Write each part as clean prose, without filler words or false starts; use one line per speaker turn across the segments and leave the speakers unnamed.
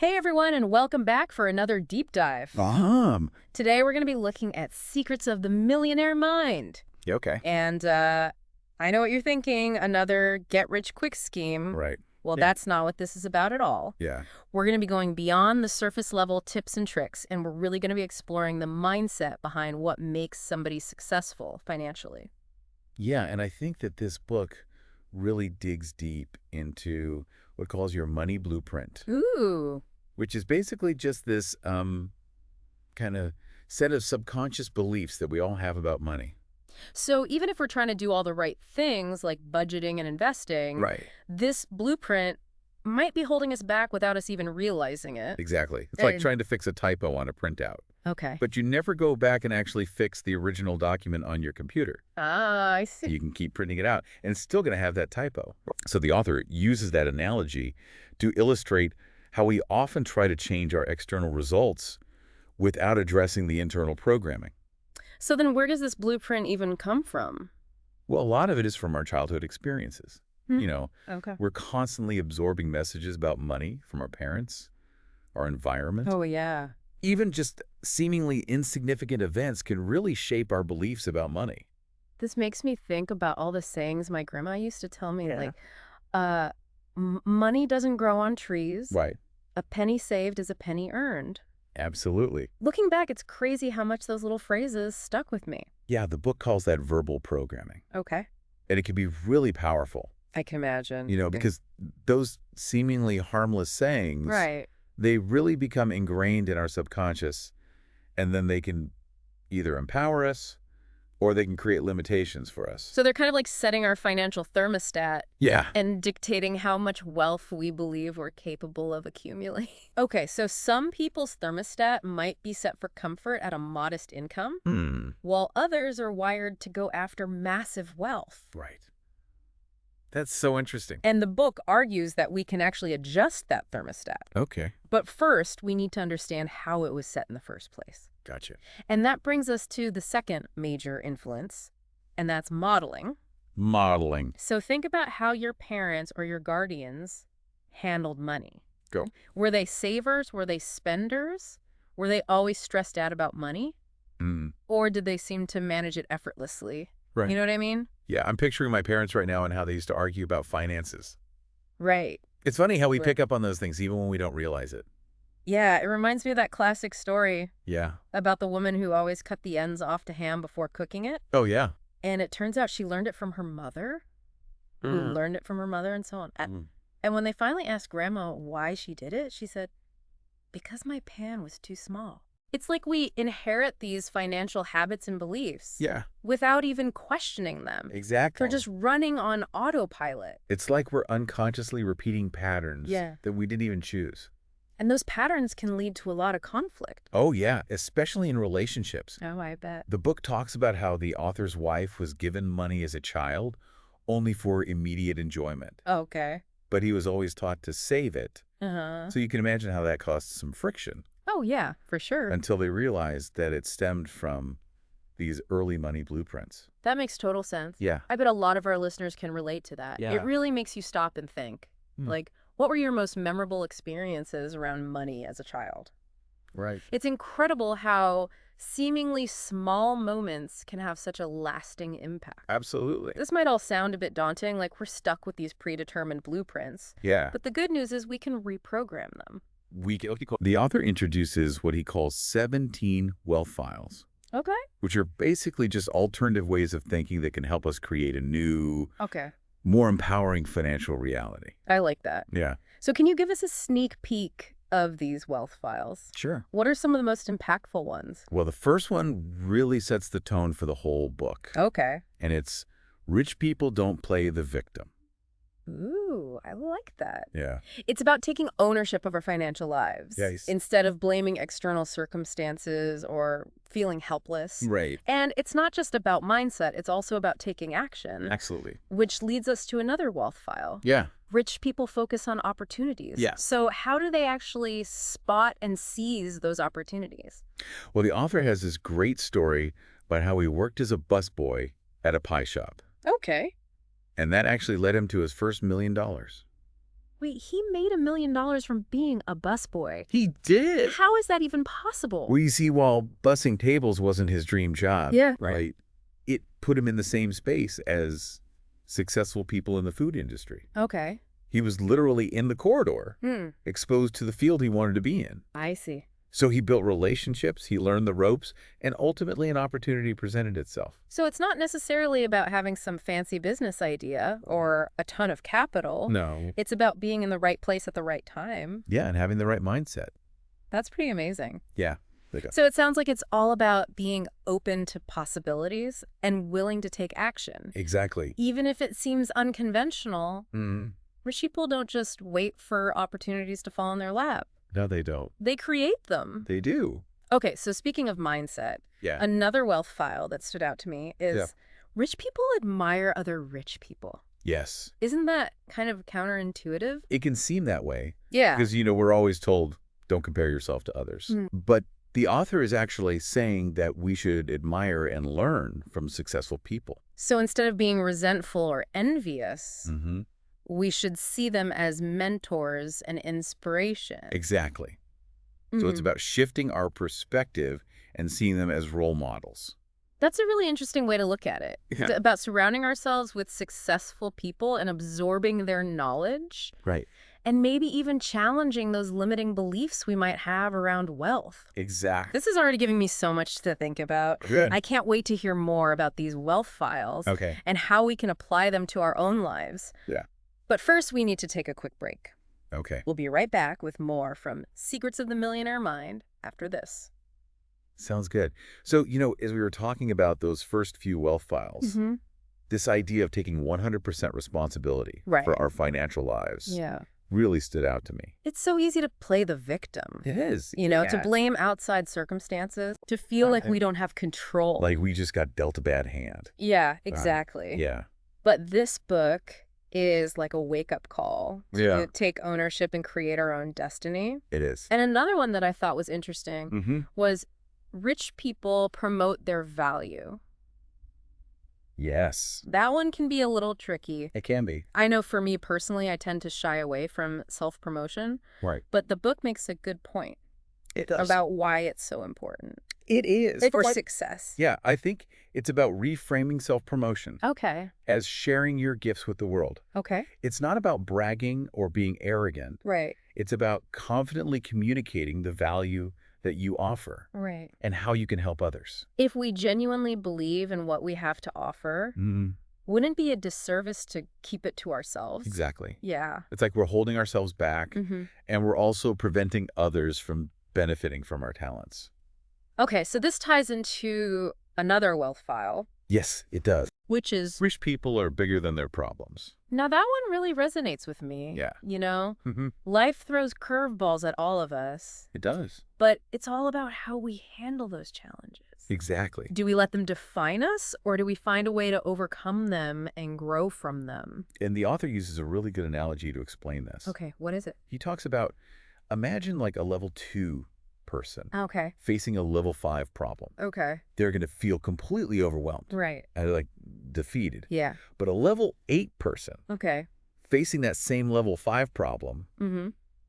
Hey everyone, and welcome back for another deep dive. Today we're going to be looking at secrets of the millionaire mind.
Yeah, okay.
And I know what you're thinking, another get-rich-quick scheme.
Right.
Well,
Yeah.
that's not what this is about at all.
Yeah.
We're going to be going beyond the surface-level tips and tricks, and we're really going to be exploring the mindset behind what makes somebody successful financially.
Yeah, and I think that this book really digs deep into what calls your money blueprint,
Ooh.
which is basically just this kind of set of subconscious beliefs that we all have about money.
So even if we're trying to do all the right things, like budgeting and investing,
Right.
this blueprint might be holding us back without us even realizing it.
Exactly. It's like
And-
trying to fix a typo on a printout.
Okay.
But you never go back and actually fix the original document on your computer.
Ah, I see.
You can keep printing it out, and it's still going to have that typo. So the author uses that analogy to illustrate how we often try to change our external results without addressing the internal programming.
So then where does this blueprint even come from?
Well, a lot of it is from our childhood experiences.
Hmm.
Okay. We're constantly absorbing messages about money from our parents, our environment.
Oh, yeah.
Even just seemingly insignificant events can really shape our beliefs about money.
This makes me think about all the sayings my grandma used to tell me,
Yeah.
like, money doesn't grow on trees.
Right.
A penny saved is a penny earned.
Absolutely.
Looking back, it's crazy how much those little phrases stuck with me.
Yeah, the book calls that verbal programming.
Okay.
And it can be really powerful,
I can imagine.
because those seemingly harmless sayings,
Right.
they really become ingrained in our subconscious, and then they can either empower us or they can create limitations for us.
So they're kind of like setting our financial thermostat
Yeah.
and dictating how much wealth we believe we're capable of accumulating. Okay, so some people's thermostat might be set for comfort at a modest income, while others are wired to go after massive wealth.
Right. That's so interesting.
And the book argues that we can actually adjust that thermostat.
Okay.
But first, we need to understand how it was set in the first place.
Gotcha.
And that brings us to the second major influence, and that's modeling.
Modeling.
So think about how your parents or your guardians handled money.
Go.
Were they savers? Were they spenders? Were they always stressed out about money? Or did they seem to manage it effortlessly?
Right.
You know what I mean?
Yeah, I'm picturing my parents right now and how they used to argue about finances.
Right.
It's funny how we
Right.
pick up on those things even when we don't realize it.
Yeah, it reminds me of that classic story
Yeah.
about the woman who always cut the ends off to ham before cooking it.
Oh, yeah.
And it turns out she learned it from her mother, who learned it from her mother, and so on. And when they finally asked Grandma why she did it, she said, "Because my pan was too small." It's like we inherit these financial habits and beliefs
Yeah.
without even questioning them.
Exactly.
They're just running on autopilot.
It's like we're unconsciously repeating patterns that we didn't even choose.
And those patterns can lead to a lot of conflict.
Oh, yeah, especially in relationships.
Oh, I bet.
The book talks about how the author's wife was given money as a child only for immediate enjoyment,
Okay.
but he was always taught to save it.
Uh-huh.
So you can imagine how that caused some friction
Oh, yeah, for sure.
until they realized that it stemmed from these early money blueprints.
That makes total sense.
Yeah.
I bet a lot of our listeners can relate to that.
Yeah.
It really makes you stop and think. Like, what were your most memorable experiences around money as a child?
Right.
It's incredible how seemingly small moments can have such a lasting impact.
Absolutely.
This might all sound a bit daunting, like we're stuck with these predetermined blueprints.
Yeah.
But the good news is we can reprogram them.
The author introduces what he calls 17 wealth files,
Okay.
which are basically just alternative ways of thinking that can help us create a new,
Okay.
more empowering financial reality.
I like that.
Yeah.
So can you give us a sneak peek of these wealth files?
Sure.
What are some of the most impactful ones?
Well, the first one really sets the tone for the whole book.
Okay.
And it's rich people don't play the victim.
Ooh, I like that.
Yeah.
It's about taking ownership of our financial lives instead of blaming external circumstances or feeling helpless.
Right.
And it's not just about mindset, it's also about taking action,
Absolutely.
which leads us to another wealth file.
Yeah.
Rich people focus on opportunities.
Yeah.
So how do they actually spot and seize those opportunities?
Well, the author has this great story about how he worked as a busboy at a pie shop.
Okay.
And that actually led him to his first $1 million.
Wait, he made $1 million from being a busboy.
He did.
How is that even possible?
Well, you see, while bussing tables wasn't his dream job,
Yeah.
right? It put him in the same space as successful people in the food industry.
Okay.
He was literally in the corridor, exposed to the field he wanted to be in.
I see.
So he built relationships, he learned the ropes, and ultimately an opportunity presented itself.
So it's not necessarily about having some fancy business idea or a ton of capital.
No.
It's about being in the right place at the right time.
Yeah, and having the right mindset.
That's pretty amazing.
Yeah.
So it sounds like it's all about being open to possibilities and willing to take action.
Exactly.
Even if it seems unconventional, rich people don't just wait for opportunities to fall in their lap.
No, they don't.
They create them.
They do.
Okay, so speaking of mindset, another wealth file that stood out to me is rich people admire other rich people.
Yes.
Isn't that kind of counterintuitive?
It can seem that way.
Yeah.
Because, we're always told, don't compare yourself to others. But the author is actually saying that we should admire and learn from successful people.
So instead of being resentful or envious, we should see them as mentors and inspiration.
Exactly. So it's about shifting our perspective and seeing them as role models.
That's a really interesting way to look at it. About surrounding ourselves with successful people and absorbing their knowledge.
Right.
And maybe even challenging those limiting beliefs we might have around wealth.
Exactly.
This is already giving me so much to think about.
Good.
I can't wait to hear more about these wealth files and how we can apply them to our own lives.
Yeah.
But first, we need to take a quick break.
Okay.
We'll be right back with more from Secrets of the Millionaire Mind after this.
Sounds good. So, as we were talking about those first few wealth files, this idea of taking 100% responsibility for our financial lives really stood out to me.
It's so easy to play the victim.
It is.
To blame outside circumstances, to feel like we don't have control.
Like we just got dealt a bad hand.
Yeah, exactly.
Yeah.
But this book is like a wake-up call to take ownership and create our own destiny.
It is.
And another one that I thought was interesting was rich people promote their value.
Yes.
That one can be a little tricky.
It can be.
I know for me personally, I tend to shy away from self-promotion.
Right.
But the book makes a good point.
It does.
About why it's so important.
It is.
For success.
Yeah, I think it's about reframing self-promotion.
Okay.
As sharing your gifts with the world.
Okay.
It's not about bragging or being arrogant.
Right.
It's about confidently communicating the value that you offer.
Right.
And how you can help others.
If we genuinely believe in what we have to offer, wouldn't it be a disservice to keep it to ourselves?
Exactly.
Yeah.
It's like we're holding ourselves back and we're also preventing others from benefiting from our talents.
Okay, so this ties into another wealth file.
Yes, it does.
Which is...
Rich people are bigger than their problems.
Now that one really resonates with me.
Yeah.
Life throws curveballs at all of us.
It does.
But it's all about how we handle those challenges.
Exactly.
Do we let them define us, or do we find a way to overcome them and grow from them?
And the author uses a really good analogy to explain this.
Okay, what is it?
He talks about, imagine like a level 2 person facing a level 5 problem.
Okay.
They're going to feel completely overwhelmed.
Right.
And like defeated.
Yeah.
But a level 8 person facing that same level 5 problem,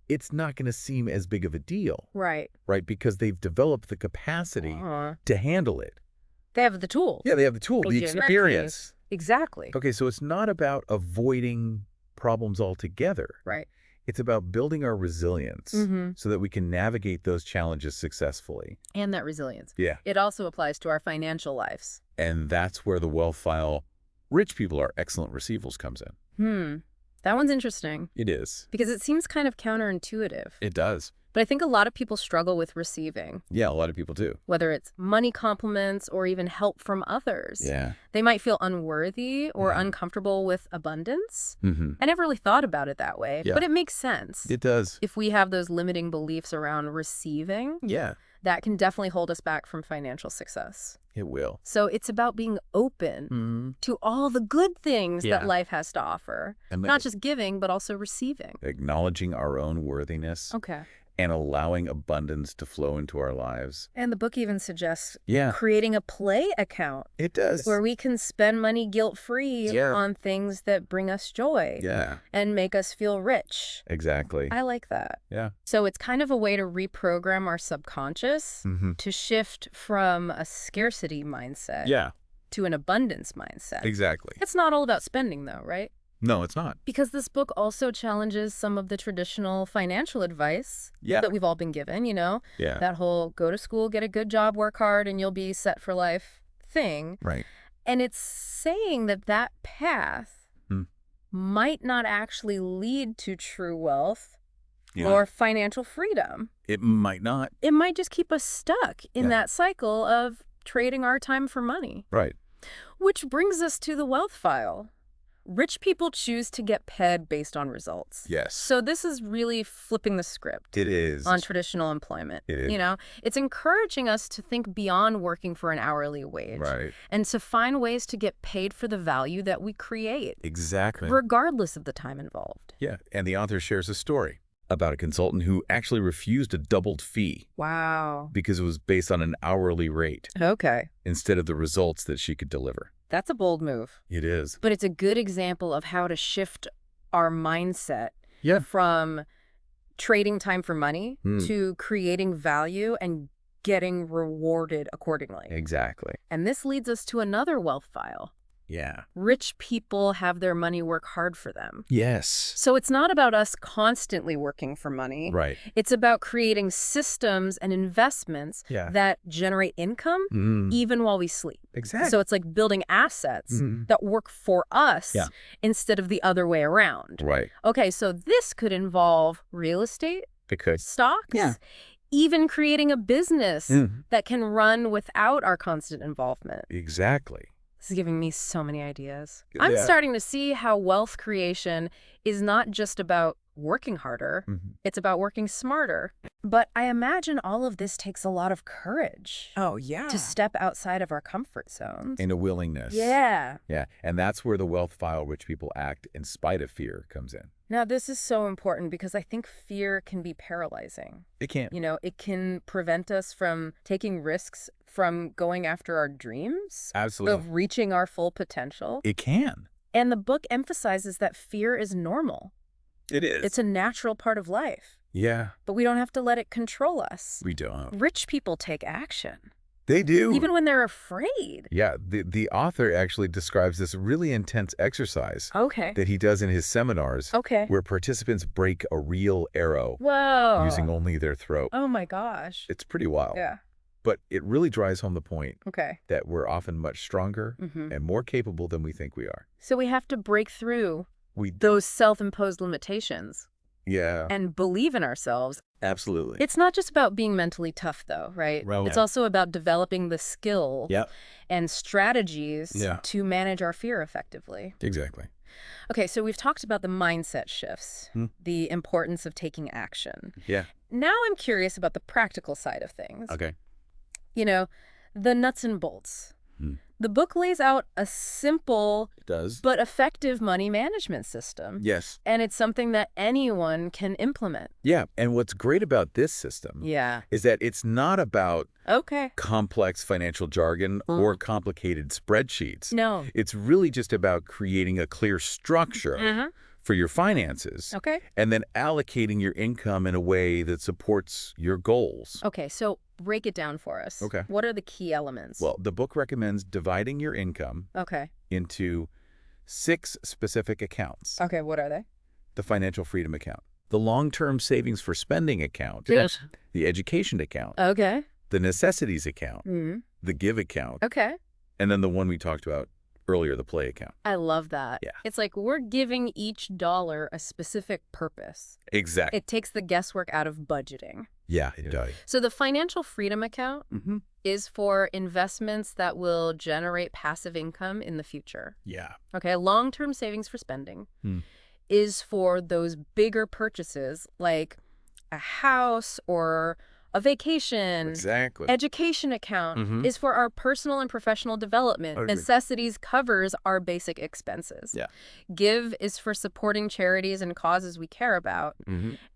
it's not going to seem as big of a deal.
Right.
Right? Because they've developed the capacity to handle it.
They have the tools.
Yeah, they have the tool, the experience.
Exactly.
Okay, so it's not about avoiding problems altogether.
Right.
It's about building our resilience so that we can navigate those challenges successfully.
And that resilience.
Yeah.
It also applies to our financial lives.
And that's where the wealth file, rich people are excellent receivals, comes in.
That one's interesting.
It is.
Because it seems kind of counterintuitive.
It does.
But I think a lot of people struggle with receiving.
Yeah, a lot of people do.
Whether it's money compliments or even help from others.
Yeah.
They might feel unworthy or uncomfortable with abundance. I never really thought about it that way, but it makes sense.
It does.
If we have those limiting beliefs around receiving, that can definitely hold us back from financial success.
It will.
So it's about being open to all the good things that life has to offer. And not just giving, but also receiving.
Acknowledging our own worthiness.
Okay.
and allowing abundance to flow into our lives.
And the book even suggests
Yeah,
creating a play account
it does.
where we can spend money guilt-free on things that bring us joy
Yeah,
and make us feel rich.
exactly.
I like that.
Yeah.
So it's kind of a way to reprogram our subconscious to shift from a scarcity mindset
Yeah,
to an abundance mindset.
exactly.
It's not all about spending, though, right?
No, it's not.
Because this book also challenges some of the traditional financial advice
Yeah.
that we've all been given,
Yeah.
that whole go to school, get a good job, work hard, and you'll be set for life thing.
Right.
And it's saying that that path might not actually lead to true wealth or financial freedom.
It might not.
It might just keep us stuck in that cycle of trading our time for money.
Right.
Which brings us to the wealth file. Rich people choose to get paid based on results.
Yes.
So this is really flipping the script
It is.
on traditional employment.
It is.
It's encouraging us to think beyond working for an hourly wage.
Right.
And to find ways to get paid for the value that we create.
Exactly.
Regardless of the time involved.
Yeah. And the author shares a story about a consultant who actually refused a doubled fee
Wow.
because it was based on an hourly rate
Okay.
instead of the results that she could deliver.
That's a bold move.
It is.
But it's a good example of how to shift our mindset from trading time for money to creating value and getting rewarded accordingly.
Exactly.
And this leads us to another wealth file.
Yeah.
Rich people have their money work hard for them.
Yes.
So it's not about us constantly working for money.
Right.
It's about creating systems and investments that generate income even while we sleep.
Exactly.
So it's like building assets that work for us instead of the other way around.
Right.
Okay, so this could involve real estate,
It could.
stocks, even creating a business that can run without our constant involvement.
Exactly.
This is giving me so many ideas. I'm starting to see how wealth creation is not just about working harder. It's about working smarter. But I imagine all of this takes a lot of courage.
Oh, yeah.
To step outside of our comfort zones.
And a willingness.
Yeah.
Yeah. And that's where the wealth file rich people act in spite of fear comes in.
Now, this is so important because I think fear can be paralyzing.
It can't.
It can prevent us from taking risks, from going after our dreams.
Absolutely.
Of reaching our full potential.
It can.
And the book emphasizes that fear is normal.
It is.
It's a natural part of life.
Yeah.
But we don't have to let it control us.
We don't.
Rich people take action.
They do.
Even when they're afraid.
Yeah. The author actually describes this really intense exercise that he does in his seminars where participants break a real arrow using only their throat.
Oh, my gosh.
It's pretty wild.
Yeah.
But it really drives home the point
Okay.
that we're often much stronger and more capable than we think we are.
So we have to break through
We
those self-imposed limitations
Yeah.
and believe in ourselves.
Absolutely.
It's not just about being mentally tough, though, right?
Well,
It's also about developing the skill and strategies to manage our fear effectively.
Exactly.
Okay, so we've talked about the mindset shifts, the importance of taking action.
Yeah.
Now I'm curious about the practical side of things.
Okay.
The nuts and bolts. The book lays out a simple
It does.
but effective money management system.
Yes.
And it's something that anyone can implement.
Yeah. And what's great about this system is that it's not about complex financial jargon or complicated spreadsheets.
No.
It's really just about creating a clear structure for your finances and then allocating your income in a way that supports your goals.
Okay, so break it down for us.
Okay.
What are the key elements?
Well, the book recommends dividing your income into 6 specific accounts.
Okay, what are they?
The financial freedom account, the long-term savings for spending account,
Yes.
the education account,
Okay.
the necessities account, the give account,
Okay.
and then the one we talked about earlier, the play account.
I love that.
Yeah.
It's like we're giving each dollar a specific purpose.
Exactly.
It takes the guesswork out of budgeting.
Yeah, it does.
So the financial freedom account is for investments that will generate passive income in the future.
Yeah.
Okay, long-term savings for spending is for those bigger purchases like a house or A vacation,
Exactly.
education account is for our personal and professional development.
Agree.
Necessities covers our basic expenses.
Yeah.
Give is for supporting charities and causes we care about.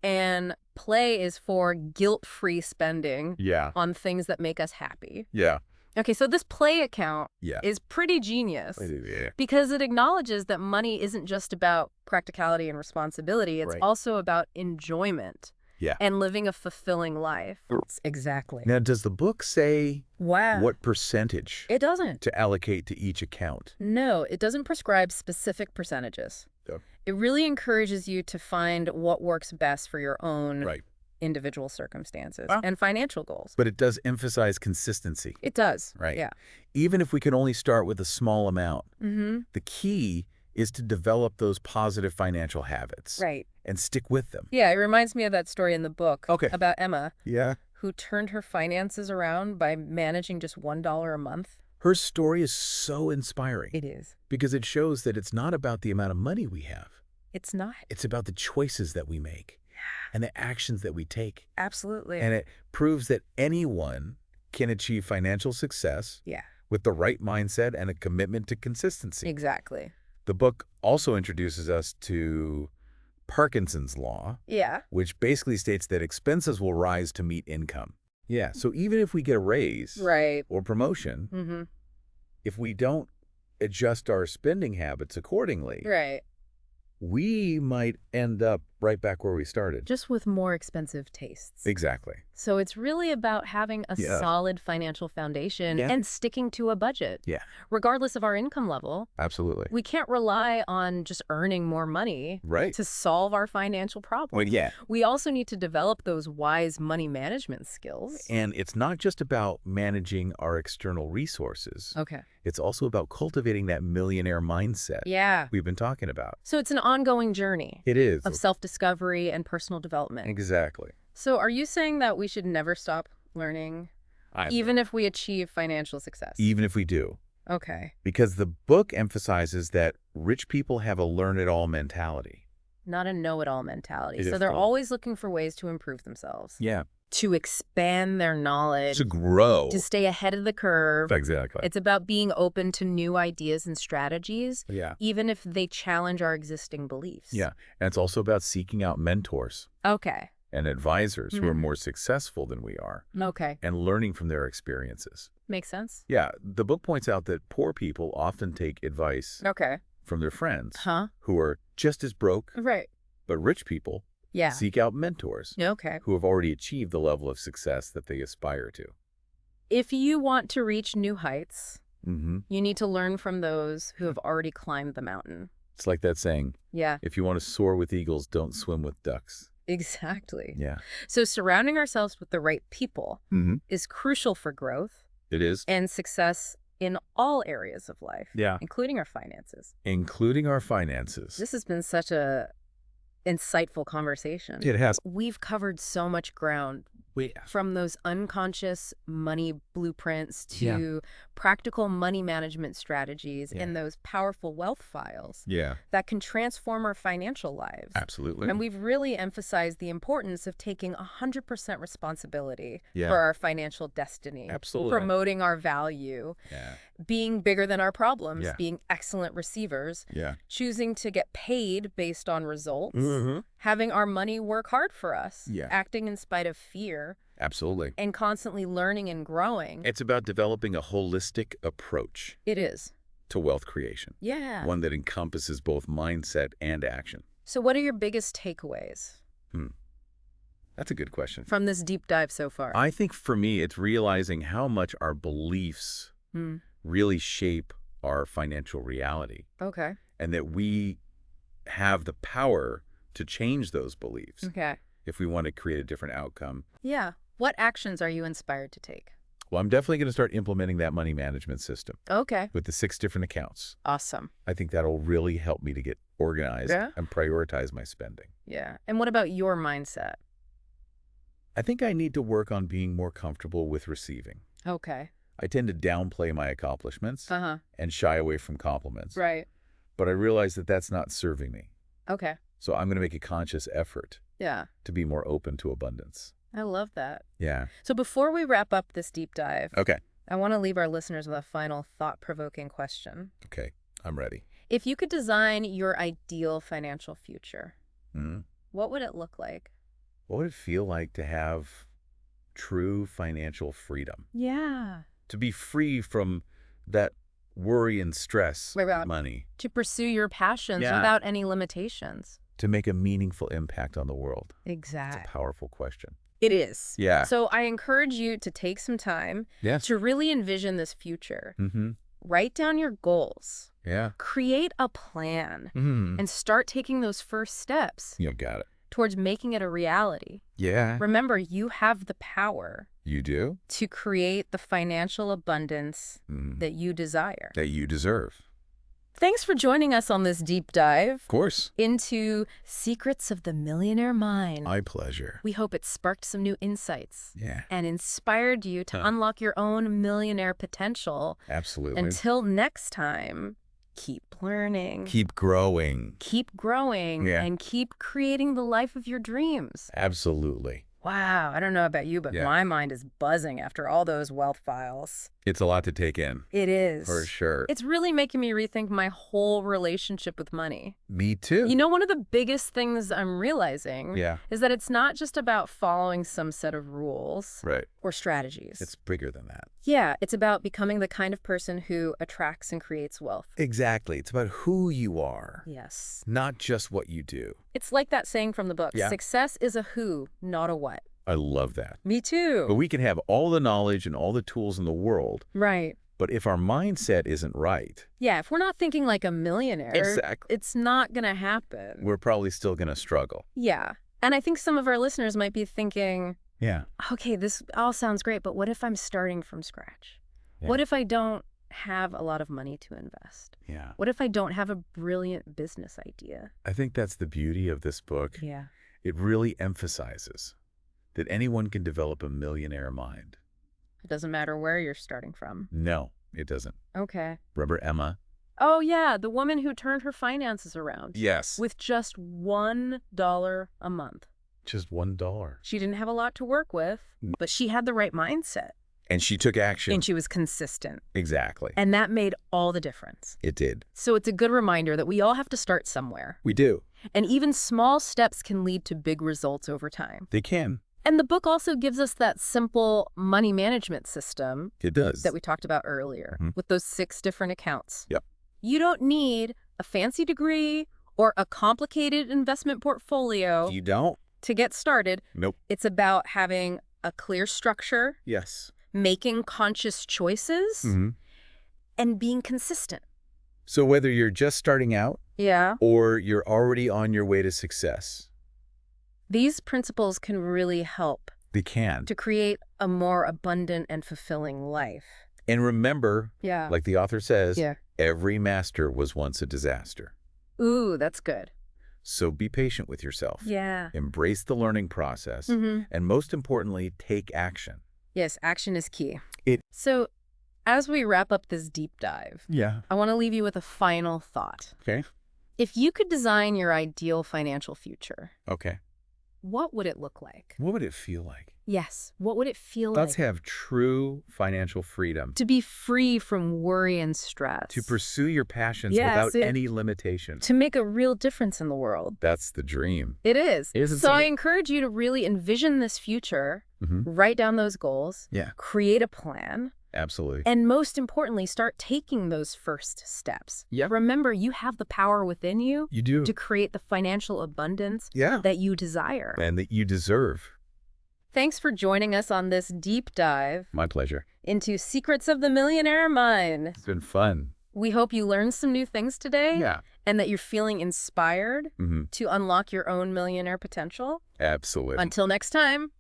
And play is for guilt-free spending
Yeah.
on things that make us happy.
Yeah.
Okay, so this play account
Yeah.
is pretty genius
Yeah.
because it acknowledges that money isn't just about practicality and responsibility. It's
Right.
also about enjoyment
Yeah.
and living a fulfilling life. Exactly.
Now, does the book say
Wow.
what percentage
It doesn't.
to allocate to each account?
No, it doesn't prescribe specific percentages.
Oh.
It really encourages you to find what works best for your own
Right.
individual circumstances
Well,
and financial goals.
But it does emphasize consistency,
It does.
right?
Yeah.
Even if we can only start with a small amount,
Mm-hmm.
the key is to develop those positive financial habits
Right.
and stick with them.
Yeah, it reminds me of that story in the book about Emma,
Yeah.
who turned her finances around by managing just $1 a month.
Her story is so inspiring
It is.
because it shows that it's not about the amount of money we have.
It's not.
It's about the choices that we make and the actions that we take.
Absolutely.
And it proves that anyone can achieve financial success
Yeah,
with the right mindset and a commitment to consistency.
exactly.
The book also introduces us to Parkinson's law,
Yeah.
which basically states that expenses will rise to meet income. Yeah, so even if we get a raise
Right.
or promotion,
Mm-hmm.
if we don't adjust our spending habits accordingly,
Right.
we might end up right back where we started.
Just with more expensive tastes.
Exactly.
So it's really about having a
Yeah.
solid financial foundation
Yeah.
and sticking to a budget.
Yeah.
Regardless of our income level,
Absolutely.
we can't rely on just earning more money
Right.
to solve our financial problems.
Well, yeah.
We also need to develop those wise money management skills.
And it's not just about managing our external resources.
Okay.
It's also about cultivating that millionaire mindset
Yeah.
we've been talking about.
So it's an ongoing journey
It is.
of self-discovery and personal development.
Exactly.
So are you saying that we should never stop learning, even if we achieve financial success?
Even if we do.
Okay.
Because the book emphasizes that rich people have a learn-it-all mentality.
Not a know-it-all mentality.
It
So
is
they're
full.
always looking for ways to improve themselves,
Yeah.
to expand their knowledge,
To grow.
to stay ahead of the curve.
Exactly.
It's about being open to new ideas and strategies,
Yeah.
even if they challenge our existing beliefs.
Yeah. And it's also about seeking out mentors
Okay.
and advisors who are more successful than we are
Okay.
and learning from their experiences.
Makes sense.
Yeah. The book points out that poor people often take advice
Okay.
from their friends
Huh?
who are just as broke,
Right.
but rich people
Yeah.
seek out mentors
Okay.
who have already achieved the level of success that they aspire to.
If you want to reach new heights,
Mm-hmm.
you need to learn from those who have already climbed the mountain.
It's like that saying,
Yeah,
if you want to soar with eagles, don't swim with ducks.
exactly.
Yeah.
So surrounding ourselves with the right people
Mm-hmm.
is crucial for growth
It is.
and success in all areas of life,
Yeah.
including our finances.
Including our finances.
This has been such a insightful conversation.
It has.
We've covered so much ground, from those unconscious money blueprints to practical money management strategies and those powerful wealth files
Yeah.
that can transform our financial lives.
Absolutely.
And we've really emphasized the importance of taking 100% responsibility
Yeah.
for our financial destiny.
Absolutely.
Promoting our value,
Yeah.
being bigger than our problems,
Yeah.
being excellent receivers,
Yeah.
choosing to get paid based on results,
Mm-hmm.
having our money work hard for us,
Yeah.
acting in spite of fear,
Absolutely.
and constantly learning and growing.
It's about developing a holistic approach
It is.
to wealth creation.
Yeah.
One that encompasses both mindset and action.
So what are your biggest takeaways
That's a good question.
from this deep dive so far?
I think for me, it's realizing how much our beliefs really shape our financial reality,
Okay.
and that we have the power to change those beliefs
Okay.
if we want to create a different outcome.
Yeah. What actions are you inspired to take?
Well, I'm definitely going to start implementing that money management system
Okay.
with the 6 different accounts.
Awesome.
I think that'll really help me to get organized
Yeah.
and prioritize my spending.
Yeah. And what about your mindset?
I think I need to work on being more comfortable with receiving.
Okay.
I tend to downplay my accomplishments
Uh-huh.
and shy away from compliments.
Right.
But I realize that that's not serving me.
Okay.
So I'm going to make a conscious effort
Yeah.
to be more open to abundance.
I love that.
Yeah.
So before we wrap up this deep dive,
Okay.
I want to leave our listeners with a final thought-provoking question.
Okay. I'm ready.
If you could design your ideal financial future,
Mm-hmm.
what would it look like?
What would it feel like to have true financial freedom?
Yeah.
To be free from that worry and stress
Right,
of money.
to pursue your passions
Yeah.
without any limitations.
To make a meaningful impact on the world. It's
Exactly.
a powerful question.
It is.
Yeah.
So I encourage you to take some time
Yes.
to really envision this future.
Mm-hmm.
Write down your goals.
Yeah.
Create a plan.
Mm-hmm.
And start taking those first steps
You got it.
towards making it a reality.
Yeah.
Remember, you have the power
You do?
to create the financial abundance
Mm.
that you desire.
That you deserve.
Thanks for joining us on this deep dive
Of course.
into Secrets of the Millionaire Mind.
My pleasure.
We hope it sparked some new insights
Yeah.
and inspired you to unlock your own millionaire potential.
Absolutely.
Until next time, keep learning,
Keep growing.
keep growing,
Yeah.
and keep creating the life of your dreams.
Absolutely.
Wow, I don't know about you, but
Yeah.
my mind is buzzing after all those wealth files.
It's a lot to take in.
It is.
For sure.
It's really making me rethink my whole relationship with money.
Me too.
You know, one of the biggest things I'm realizing
Yeah.
is that it's not just about following some set of rules
Right.
or strategies.
It's bigger than that.
Yeah, it's about becoming the kind of person who attracts and creates wealth.
Exactly. It's about who you are,
Yes.
not just what you do.
It's like that saying from the book,
Yeah.
success is a who, not a what.
I love that.
Me too.
But we can have all the knowledge and all the tools in the world,
Right.
but if our mindset isn't right,
Yeah, if we're not thinking like a millionaire,
Exactly.
it's not going to happen.
we're probably still going to struggle.
Yeah. And I think some of our listeners might be thinking,
Yeah.
okay, this all sounds great, but what if I'm starting from scratch?
Yeah.
What if I don't have a lot of money to invest?
Yeah.
What if I don't have a brilliant business idea?
I think that's the beauty of this book.
Yeah.
It really emphasizes that anyone can develop a millionaire mind.
It doesn't matter where you're starting from.
No, it doesn't.
Okay.
Remember Emma?
Oh, yeah, the woman who turned her finances around.
Yes.
With just $1 a month.
Just $1.
She didn't have a lot to work with, but she had the right mindset.
And she took action.
And she was consistent.
Exactly.
And that made all the difference.
It did.
So it's a good reminder that we all have to start somewhere.
We do.
And even small steps can lead to big results over time.
They can.
And the book also gives us that simple money management system
It does.
that we talked about earlier with those 6 different accounts.
Yep.
You don't need a fancy degree or a complicated investment portfolio
You don't?
to get started.
Nope.
It's about having a clear structure,
Yes.
making conscious choices, and being consistent.
So whether you're just starting out
Yeah.
or you're already on your way to success,
These principles can really help
they can.
to create a more abundant and fulfilling life.
And remember,
Yeah.
like the author says,
Yeah.
every master was once a disaster.
Ooh, that's good.
So be patient with yourself.
Yeah.
Embrace the learning process. And most importantly, take action.
Yes, action is key.
It-
So as we wrap up this deep dive,
Yeah.
I want to leave you with a final thought.
Okay.
If you could design your ideal financial future,
Okay.
what would it look like?
What would it feel like?
Yes, what would it feel
Let's
like?
have true financial freedom
To be free from worry and stress.
to pursue your passions
Yes,
without any limitation.
To make a real difference in the world.
That's the dream.
It is.
Isn't
So I
it?
encourage you to really envision this future,
Mhm.
write down those goals,
Yeah,
create a plan,
absolutely.
and most importantly, start taking those first steps.
Yep.
Remember, you have the power within you
You do.
to create the financial abundance
Yeah.
that you desire.
And that you deserve.
Thanks for joining us on this deep dive
My pleasure.
into Secrets of the Millionaire Mind.
It's been fun.
We hope you learned some new things today
Yeah.
and that you're feeling inspired to unlock your own millionaire potential.
Absolutely.
Until next time,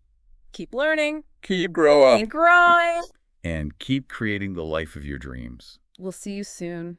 keep learning,
Keep growing.
keep growing.
And keep creating the life of your dreams.
We'll see you soon.